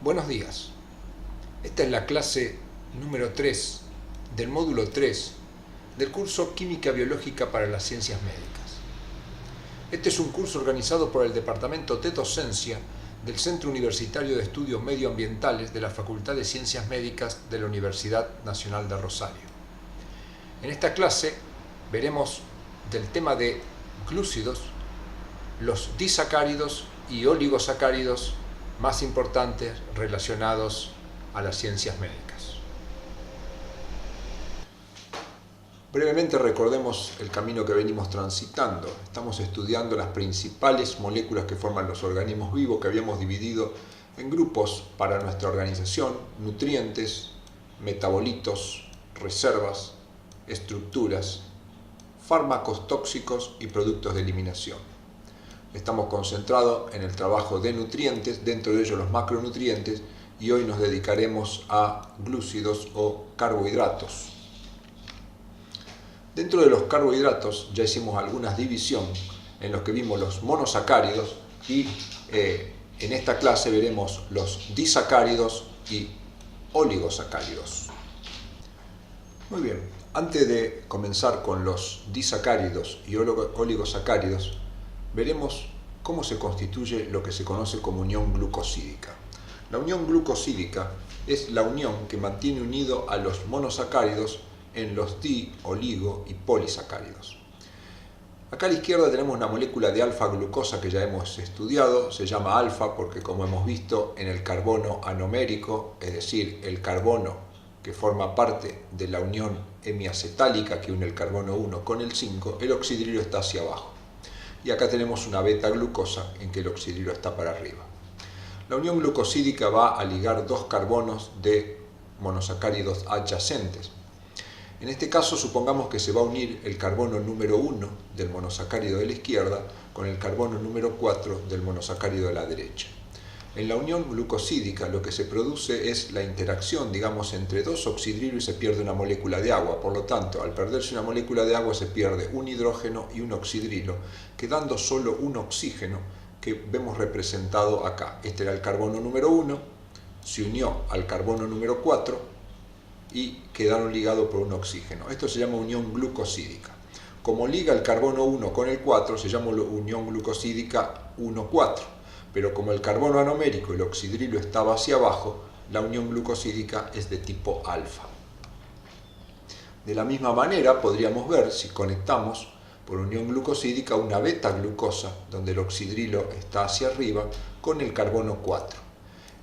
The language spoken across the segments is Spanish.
Buenos días. Esta es la clase número 3 del módulo 3 del curso Química Biológica para las Ciencias Médicas. Este es un curso organizado por el Departamento de Docencia del Centro Universitario de Estudios Medioambientales de la Facultad de Ciencias Médicas de la Universidad Nacional de Rosario. En esta clase veremos del tema de glúcidos, los disacáridos y oligosacáridos más importantes relacionados a las ciencias médicas. Brevemente recordemos el camino que venimos transitando. Estamos estudiando las principales moléculas que forman los organismos vivos, que habíamos dividido en grupos para nuestra organización: nutrientes, metabolitos, reservas, estructuras, fármacos tóxicos y productos de eliminación. Estamos concentrados en el trabajo de nutrientes, dentro de ellos los macronutrientes, y hoy nos dedicaremos a glúcidos o carbohidratos. Dentro de los carbohidratos ya hicimos algunas divisiones en los que vimos los monosacáridos y en esta clase veremos los disacáridos y oligosacáridos. Muy bien, antes de comenzar con los disacáridos y oligosacáridos, veremos cómo se constituye lo que se conoce como unión glucosídica. La unión glucosídica es la unión que mantiene unido a los monosacáridos en los di-, oligo- y polisacáridos. Acá a la izquierda tenemos una molécula de alfa-glucosa que ya hemos estudiado. Se llama alfa porque, como hemos visto, en el carbono anomérico, es decir, el carbono que forma parte de la unión hemiacetálica que une el carbono 1 con el 5, el oxidrilo está hacia abajo. Y acá tenemos una beta-glucosa en que el oxidrilo está para arriba. La unión glucosídica va a ligar dos carbonos de monosacáridos adyacentes. En este caso, supongamos que se va a unir el carbono número 1 del monosacárido de la izquierda con el carbono número 4 del monosacárido de la derecha. En la unión glucosídica lo que se produce es la interacción, digamos, entre dos oxidrilos y se pierde una molécula de agua. Por lo tanto, al perderse una molécula de agua se pierde un hidrógeno y un oxidrilo, quedando solo un oxígeno que vemos representado acá. Este era el carbono número 1, se unió al carbono número 4 y quedaron ligados por un oxígeno. Esto se llama unión glucosídica. Como liga el carbono 1 con el 4, se llama unión glucosídica 1,4. Pero como el carbono anomérico y el oxidrilo estaba hacia abajo, la unión glucosídica es de tipo alfa. De la misma manera podríamos ver, si conectamos por unión glucosídica, una beta-glucosa, donde el oxidrilo está hacia arriba, con el carbono 4.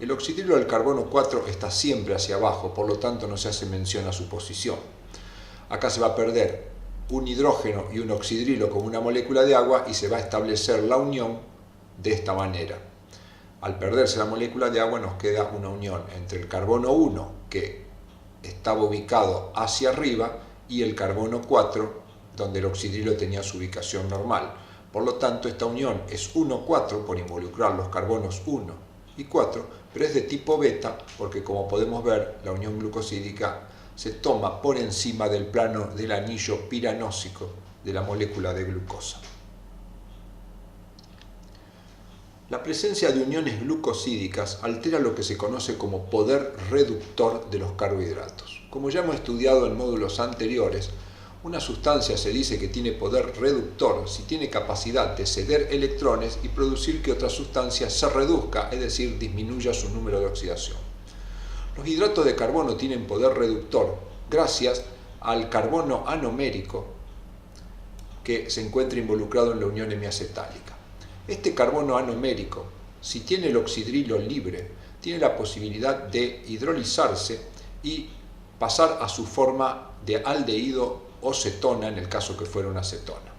El oxidrilo del carbono 4 está siempre hacia abajo, por lo tanto no se hace mención a su posición. Acá se va a perder un hidrógeno y un oxidrilo con una molécula de agua y se va a establecer la unión de esta manera. Al perderse la molécula de agua nos queda una unión entre el carbono 1, que estaba ubicado hacia arriba, y el carbono 4, donde el oxidrilo tenía su ubicación normal. Por lo tanto, esta unión es 1,4 por involucrar los carbonos 1 y 4, pero es de tipo beta porque, como podemos ver, la unión glucosídica se toma por encima del plano del anillo piranósico de la molécula de glucosa. La presencia de uniones glucosídicas altera lo que se conoce como poder reductor de los carbohidratos. Como ya hemos estudiado en módulos anteriores, una sustancia se dice que tiene poder reductor si tiene capacidad de ceder electrones y producir que otra sustancia se reduzca, es decir, disminuya su número de oxidación. Los hidratos de carbono tienen poder reductor gracias al carbono anomérico que se encuentra involucrado en la unión hemiacetálica. Este carbono anomérico, si tiene el oxidrilo libre, tiene la posibilidad de hidrolizarse y pasar a su forma de aldehído o cetona, en el caso que fuera una cetona.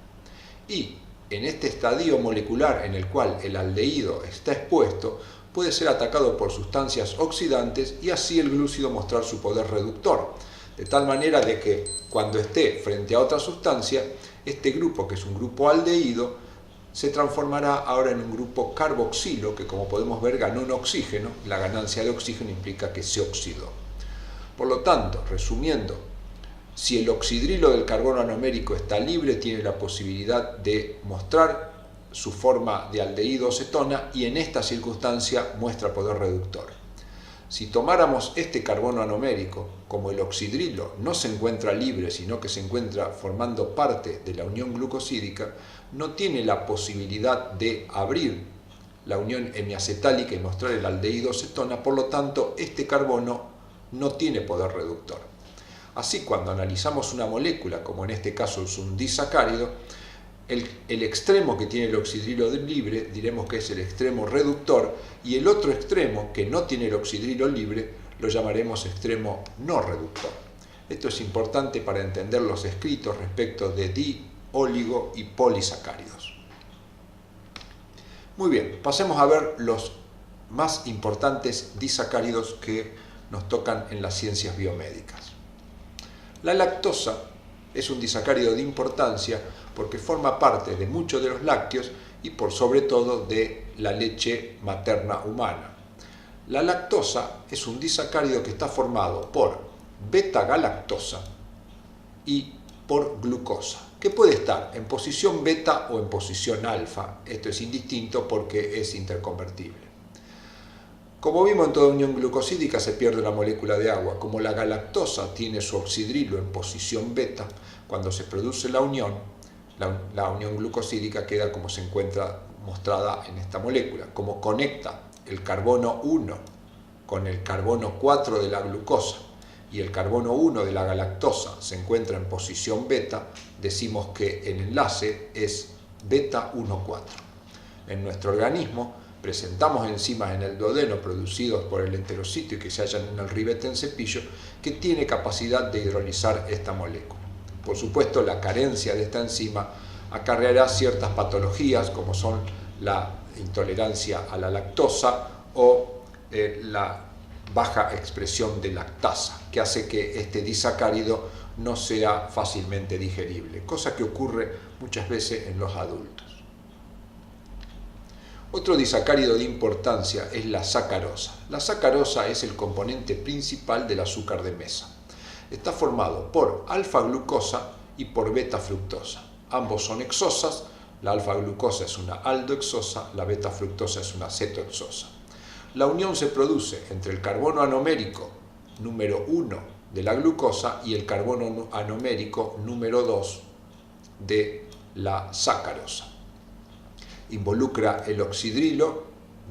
Y en este estadio molecular en el cual el aldehído está expuesto, puede ser atacado por sustancias oxidantes y así el glúcido mostrar su poder reductor, de tal manera de que cuando esté frente a otra sustancia, este grupo, que es un grupo aldehído, se transformará ahora en un grupo carboxilo, que, como podemos ver, ganó un oxígeno. La ganancia de oxígeno implica que se oxidó. Por lo tanto, resumiendo, si el oxidrilo del carbono anomérico está libre, tiene la posibilidad de mostrar su forma de aldehído o cetona y en esta circunstancia muestra poder reductor. Si tomáramos este carbono anomérico, como el oxidrilo no se encuentra libre, sino que se encuentra formando parte de la unión glucosídica, no tiene la posibilidad de abrir la unión hemiacetálica y mostrar el aldehído cetona, por lo tanto, este carbono no tiene poder reductor. Así, cuando analizamos una molécula, como en este caso es un disacárido, el extremo que tiene el oxidrilo libre diremos que es el extremo reductor, y el otro extremo que no tiene el oxidrilo libre lo llamaremos extremo no reductor. Esto es importante para entender los escritos respecto de di, oligo y polisacáridos. Muy bien, pasemos a ver los más importantes disacáridos que nos tocan en las ciencias biomédicas. La lactosa es un disacárido de importancia porque forma parte de muchos de los lácteos y por sobre todo de la leche materna humana. La lactosa es un disacárido que está formado por beta-galactosa y por glucosa, que puede estar en posición beta o en posición alfa. Esto es indistinto porque es interconvertible. Como vimos, en toda unión glucosídica se pierde una molécula de agua. Como la galactosa tiene su oxidrilo en posición beta, cuando se produce la unión glucosídica queda como se encuentra mostrada en esta molécula. Como conecta el carbono 1 con el carbono 4 de la glucosa y el carbono 1 de la galactosa se encuentra en posición beta, decimos que el enlace es beta 1,4. En nuestro organismo presentamos enzimas en el duodeno producidos por el enterocito y que se hallan en el ribete en cepillo, que tiene capacidad de hidrolizar esta molécula. Por supuesto, la carencia de esta enzima acarreará ciertas patologías como son la intolerancia a la lactosa o la baja expresión de lactasa, que hace que este disacárido no sea fácilmente digerible, cosa que ocurre muchas veces en los adultos. Otro disacárido de importancia es la sacarosa. La sacarosa es el componente principal del azúcar de mesa. Está formado por alfa-glucosa y por beta-fructosa. Ambos son hexosas, la alfa-glucosa es una aldohexosa, la beta-fructosa es una cetohexosa. La unión se produce entre el carbono anomérico número 1 de la glucosa y el carbono anomérico número 2 de la sacarosa. Involucra el oxidrilo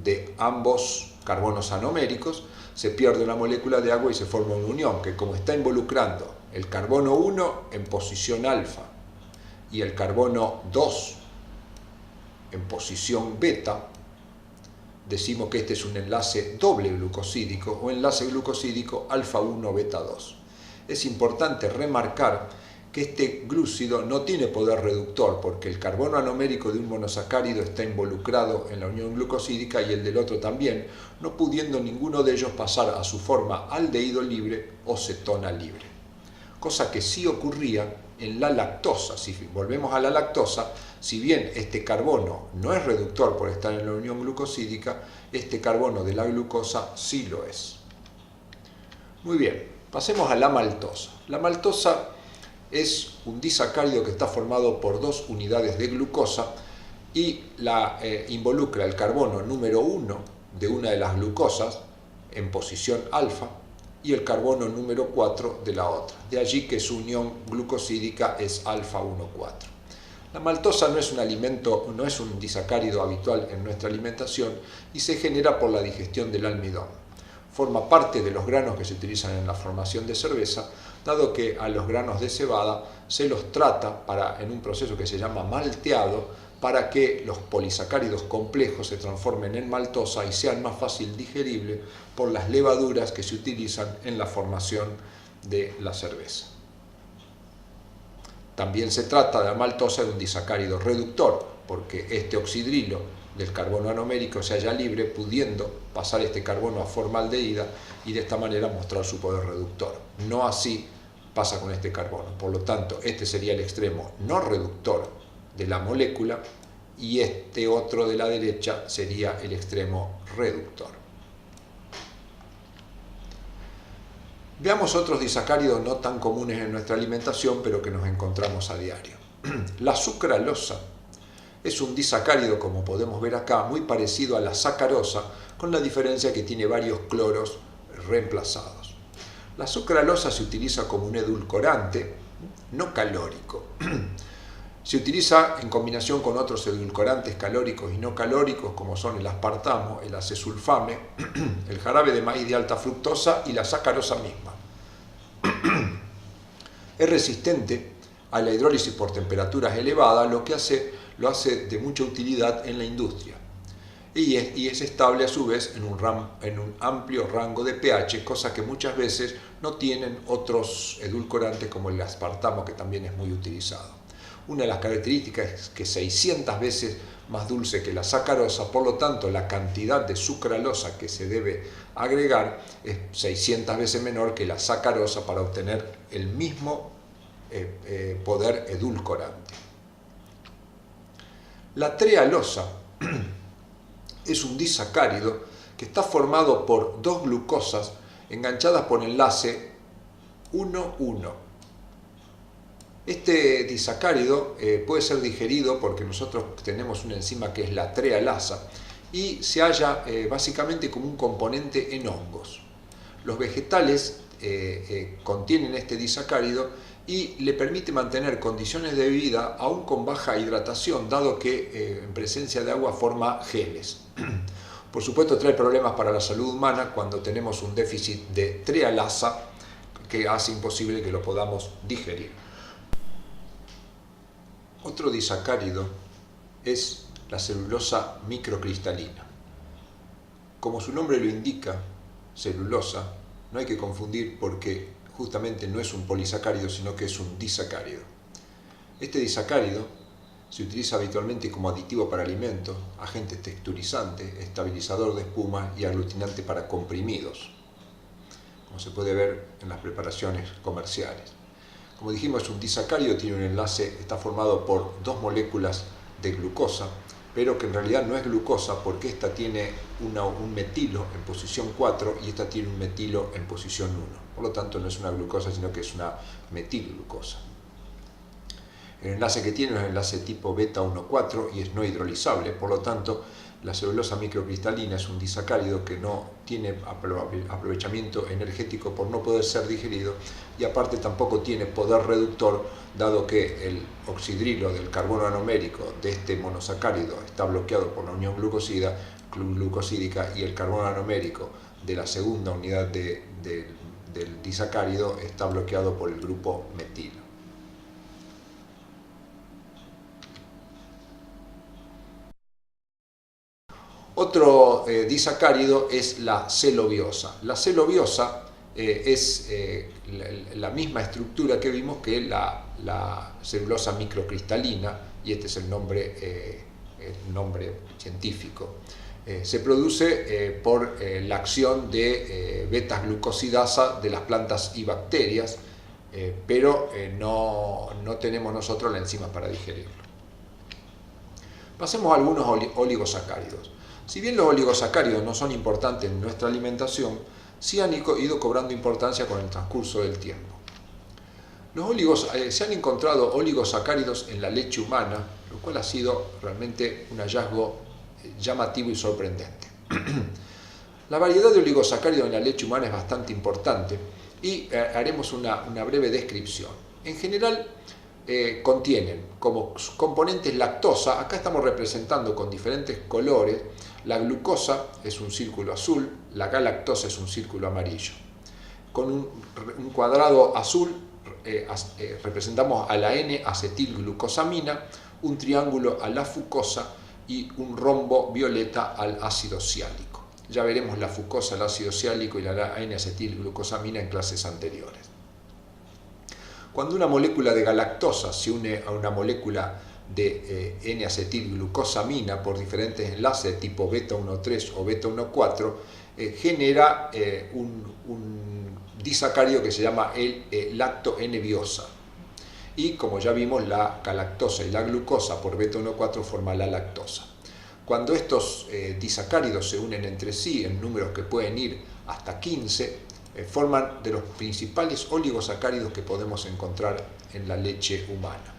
de ambos carbonos anoméricos, se pierde una molécula de agua y se forma una unión que, como está involucrando el carbono 1 en posición alfa y el carbono 2 en posición beta, decimos que este es un enlace doble glucosídico o enlace glucosídico alfa 1 beta 2. Es importante remarcar que este glúcido no tiene poder reductor porque el carbono anomérico de un monosacárido está involucrado en la unión glucosídica y el del otro también, no pudiendo ninguno de ellos pasar a su forma aldehído libre o cetona libre. Cosa que sí ocurría en la lactosa. Si volvemos a la lactosa, si bien este carbono no es reductor por estar en la unión glucosídica, este carbono de la glucosa sí lo es. Muy bien, pasemos a la maltosa. La maltosa es un disacárido que está formado por dos unidades de glucosa y involucra el carbono número 1 de una de las glucosas en posición alfa y el carbono número 4 de la otra. De allí que su unión glucosídica es alfa 1,4. La maltosa no es un alimento, no es un disacárido habitual en nuestra alimentación y se genera por la digestión del almidón. Forma parte de los granos que se utilizan en la formación de cerveza, dado que a los granos de cebada se los trata en un proceso que se llama malteado para que los polisacáridos complejos se transformen en maltosa y sean más fácil digeribles por las levaduras que se utilizan en la formación de la cerveza. También se trata de la maltosa de un disacárido reductor, porque este oxidrilo del carbono anomérico se halla libre, pudiendo pasar este carbono a forma aldehída y de esta manera mostrar su poder reductor. No así pasa con este carbono. Por lo tanto, este sería el extremo no reductor de la molécula y este otro de la derecha sería el extremo reductor. Veamos otros disacáridos no tan comunes en nuestra alimentación, pero que nos encontramos a diario. La sucralosa es un disacárido, como podemos ver acá, muy parecido a la sacarosa, con la diferencia que tiene varios cloros reemplazados. La sucralosa se utiliza como un edulcorante no calórico. Se utiliza en combinación con otros edulcorantes calóricos y no calóricos como son el aspartamo, el acesulfame, el jarabe de maíz de alta fructosa y la sacarosa misma. Es resistente a la hidrólisis por temperaturas elevadas, lo hace de mucha utilidad en la industria. Y es estable a su vez en un amplio rango de pH, cosa que muchas veces no tienen otros edulcorantes como el aspartamo, que también es muy utilizado. Una de las características es que 600 veces más dulce que la sacarosa, por lo tanto la cantidad de sucralosa que se debe agregar es 600 veces menor que la sacarosa para obtener el mismo poder edulcorante. La trealosa es un disacárido que está formado por dos glucosas enganchadas por enlace 1,1. Este disacárido puede ser digerido porque nosotros tenemos una enzima que es la trealasa y se halla básicamente como un componente en hongos. Los vegetales contienen este disacárido y le permite mantener condiciones de vida aún con baja hidratación, dado que en presencia de agua forma geles. Por supuesto trae problemas para la salud humana cuando tenemos un déficit de trealasa que hace imposible que lo podamos digerir. Otro disacárido es la celulosa microcristalina. Como su nombre lo indica, celulosa, no hay que confundir porque justamente no es un polisacárido, sino que es un disacárido. Este disacárido se utiliza habitualmente como aditivo para alimentos, agente texturizante, estabilizador de espuma y aglutinante para comprimidos, como se puede ver en las preparaciones comerciales. Como dijimos, un disacárido tiene un enlace, está formado por dos moléculas de glucosa, pero que en realidad no es glucosa porque esta tiene un metilo en posición 4 y esta tiene un metilo en posición 1. Por lo tanto, no es una glucosa, sino que es una metilglucosa. El enlace que tiene es un enlace tipo beta 1,4 y es no hidrolizable, por lo tanto, la celulosa microcristalina es un disacárido que no tiene aprovechamiento energético por no poder ser digerido y aparte tampoco tiene poder reductor, dado que el oxidrilo del carbono anomérico de este monosacárido está bloqueado por la unión glucosídica y el carbono anomérico de la segunda unidad del disacárido está bloqueado por el grupo metilo. Otro disacárido es la celobiosa. La celobiosa es la misma estructura que vimos que la celulosa microcristalina, y este es el nombre científico. Se produce por la acción de beta-glucosidasa de las plantas y bacterias, pero no tenemos nosotros la enzima para digerirlo. Pasemos a algunos oligosacáridos. Si bien los oligosacáridos no son importantes en nuestra alimentación, sí han ido cobrando importancia con el transcurso del tiempo. Se han encontrado oligosacáridos en la leche humana, lo cual ha sido realmente un hallazgo llamativo y sorprendente. La variedad de oligosacáridos en la leche humana es bastante importante y haremos una breve descripción. En general, contienen como componentes lactosa, acá estamos representando con diferentes colores. La glucosa es un círculo azul, la galactosa es un círculo amarillo. Con un cuadrado azul representamos a la N-acetilglucosamina, un triángulo a la fucosa y un rombo violeta al ácido siálico. Ya veremos la fucosa, el ácido siálico y la N-acetilglucosamina en clases anteriores. Cuando una molécula de galactosa se une a una molécula de N-acetilglucosamina por diferentes enlaces tipo beta 1,3 o beta 1,4, genera un disacárido que se llama el lacto-N-biosa. Y como ya vimos, la galactosa y la glucosa por beta 1,4 forman la lactosa. Cuando estos disacáridos se unen entre sí en números que pueden ir hasta 15, forman de los principales oligosacáridos que podemos encontrar en la leche humana.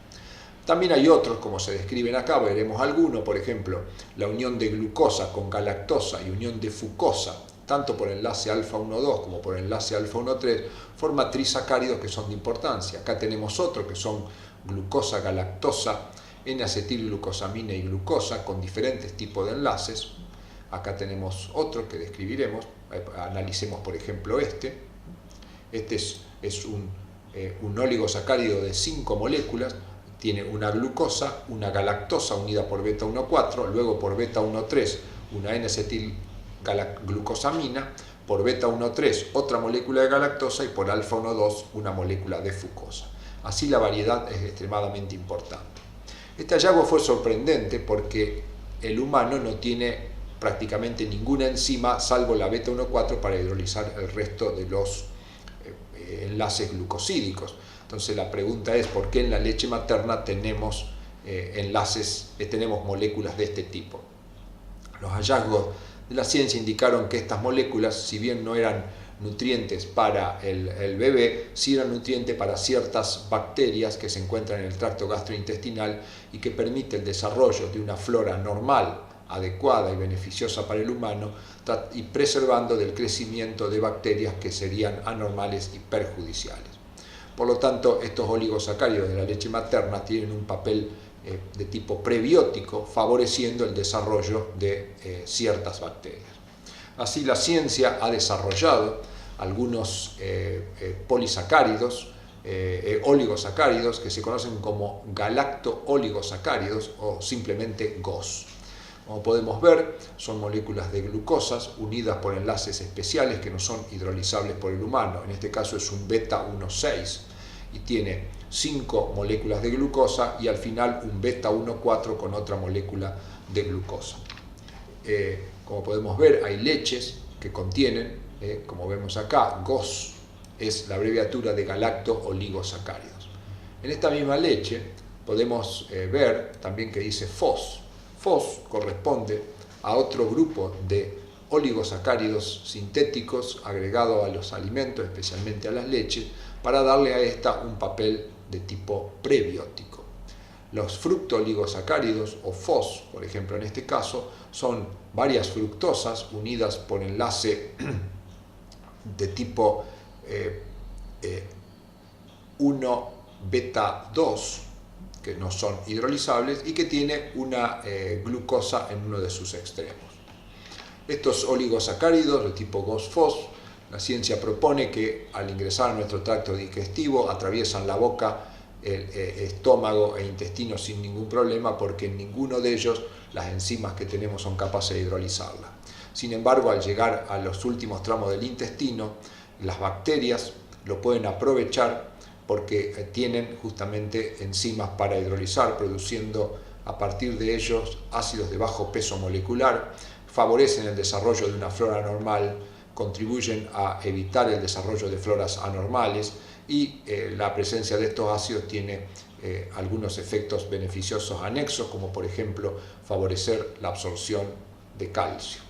También hay otros, como se describen acá, veremos algunos, por ejemplo, la unión de glucosa con galactosa y unión de fucosa tanto por enlace alfa 1,2 como por enlace alfa 1,3, forma trisacáridos que son de importancia. Acá tenemos otro que son glucosa, galactosa, N-acetilglucosamina y glucosa con diferentes tipos de enlaces. Acá tenemos otro que describiremos. Analicemos por ejemplo este. Este es un oligosacárido de 5 moléculas. Tiene una glucosa, una galactosa unida por beta 1,4, luego por beta 1,3 una N-acetilglucosamina, por beta 1,3 otra molécula de galactosa y por alfa 1,2 una molécula de fucosa. Así la variedad es extremadamente importante. Este hallazgo fue sorprendente porque el humano no tiene prácticamente ninguna enzima salvo la beta 1,4 para hidrolizar el resto de los enlaces glucosídicos. Entonces la pregunta es ¿por qué en la leche materna tenemos tenemos moléculas de este tipo? Los hallazgos de la ciencia indicaron que estas moléculas, si bien no eran nutrientes para el bebé, sí eran nutrientes para ciertas bacterias que se encuentran en el tracto gastrointestinal y que permite el desarrollo de una flora normal, adecuada y beneficiosa para el humano, y preservando del crecimiento de bacterias que serían anormales y perjudiciales. Por lo tanto, estos oligosacáridos de la leche materna tienen un papel de tipo prebiótico, favoreciendo el desarrollo de ciertas bacterias. Así, la ciencia ha desarrollado algunos polisacáridos, oligosacáridos, que se conocen como galacto-oligosacáridos o simplemente GOS. Como podemos ver, son moléculas de glucosas unidas por enlaces especiales que no son hidrolizables por el humano. En este caso es un beta 1,6 y tiene 5 moléculas de glucosa y al final un beta 1,4 con otra molécula de glucosa. Como podemos ver, hay leches que contienen, como vemos acá, GOS es la abreviatura de galacto-oligosacáridos. En esta misma leche podemos ver también que dice FOS. FOS corresponde a otro grupo de oligosacáridos sintéticos agregado a los alimentos, especialmente a las leches, para darle a esta un papel de tipo prebiótico. Los fructooligosacáridos o FOS, por ejemplo en este caso, son varias fructosas unidas por enlace de tipo 1 beta 2, que no son hidrolizables y que tiene una glucosa en uno de sus extremos. Estos oligosacáridos de tipo GOS-FOS, la ciencia propone que al ingresar a nuestro tracto digestivo atraviesan la boca, el estómago e intestino sin ningún problema, porque en ninguno de ellos las enzimas que tenemos son capaces de hidrolizarla. Sin embargo, al llegar a los últimos tramos del intestino, las bacterias lo pueden aprovechar porque tienen justamente enzimas para hidrolizar, produciendo a partir de ellos ácidos de bajo peso molecular, favorecen el desarrollo de una flora normal, contribuyen a evitar el desarrollo de floras anormales y la presencia de estos ácidos tiene algunos efectos beneficiosos anexos, como por ejemplo favorecer la absorción de calcio.